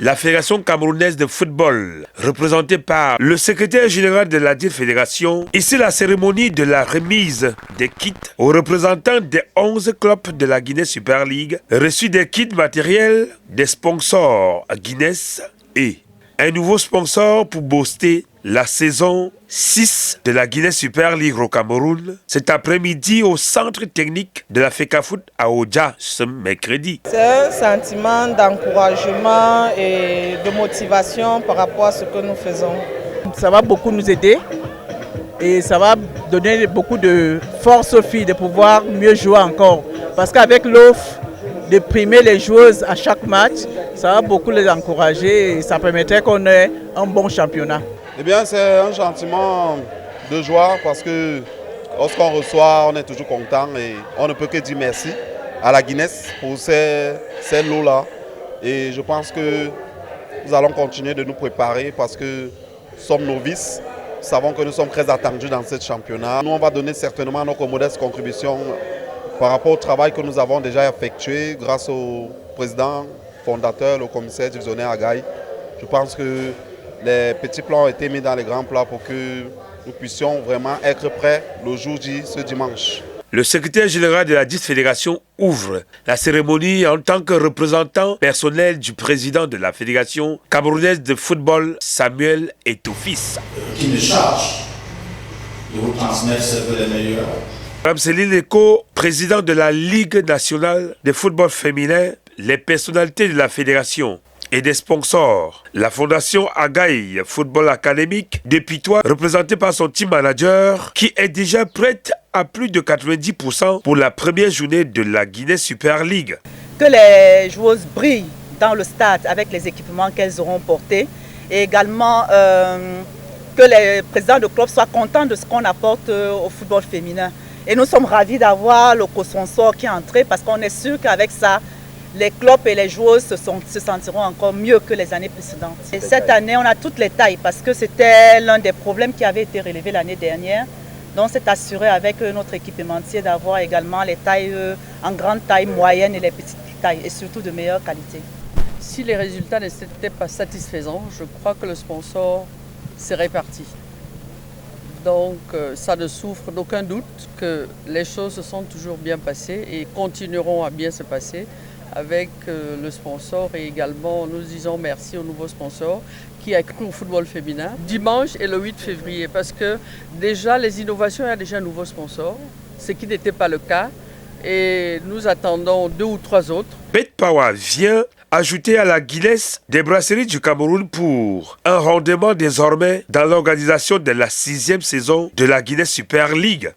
la Fédération camerounaise de football, représentée par le secrétaire général de la dite fédération. Ici, la cérémonie de la remise des kits aux représentants des 11 clubs de la Guinness Super League, reçu des kits matériels, des sponsors à Guinness et un nouveau sponsor pour booster la saison 6 de la Guinness Super League au Cameroun cet après-midi au centre technique de la FECAFOOT à Oja ce mercredi. C'est un sentiment d'encouragement et de motivation par rapport à ce que nous faisons. Ça va beaucoup nous aider et ça va donner beaucoup de force aux filles de pouvoir mieux jouer encore. Parce qu'avec l'offre de primer les joueuses à chaque match, ça va beaucoup les encourager et ça permettrait qu'on ait un bon championnat. Eh bien, c'est un sentiment de joie parce que lorsqu'on reçoit, on est toujours content et on ne peut que dire merci à la Guinness pour ces lots-là. Et je pense que nous allons continuer de nous préparer parce que nous sommes novices. Nous savons que nous sommes très attendus dans ce championnat. Nous, on va donner certainement notre modeste contribution par rapport au travail que nous avons déjà effectué grâce au président fondateur, le commissaire divisionnaire Agaï. Je pense que les petits plans ont été mis dans les grands plats pour que nous puissions vraiment être prêts le jour J, ce dimanche. Le secrétaire général de la dite fédération ouvre la cérémonie en tant que représentant personnel du président de la fédération camerounaise de football, Samuel Etoufis. Qui me charge de vous transmettre ce que les meilleurs. Mme Céline Eko, président de la Ligue nationale de football féminin, les personnalités de la fédération et des sponsors, la fondation Agaï Football Académique de Pitois, représentée par son team manager, qui est déjà prête à plus de 90% pour la première journée de la Guinness Super League. Que les joueuses brillent dans le stade avec les équipements qu'elles auront portés et également que les présidents de club soient contents de ce qu'on apporte au football féminin. Et nous sommes ravis d'avoir le co-sponsor qui est entré parce qu'on est sûr qu'avec ça, les clubs et les joueuses se sentiront encore mieux que les années précédentes. Et cette année, on a toutes les tailles parce que c'était l'un des problèmes qui avait été relevé l'année dernière. Donc c'est assuré avec notre équipementier d'avoir également les tailles en grande taille, moyenne et les petites tailles et surtout de meilleure qualité. Si les résultats n'étaient pas satisfaisants, je crois que le sponsor serait parti. Donc ça ne souffre d'aucun doute que les choses se sont toujours bien passées et continueront à bien se passer avec le sponsor et également nous disons merci au nouveau sponsor qui a cru au football féminin. Dimanche et le 8 février parce que déjà les innovations, il y a déjà un nouveau sponsor, ce qui n'était pas le cas et nous attendons 2 ou 3 autres. Betpower vient ajouter à la Guinness des brasseries du Cameroun pour un rendement désormais dans l'organisation de la 6e saison de la Guinness Super League.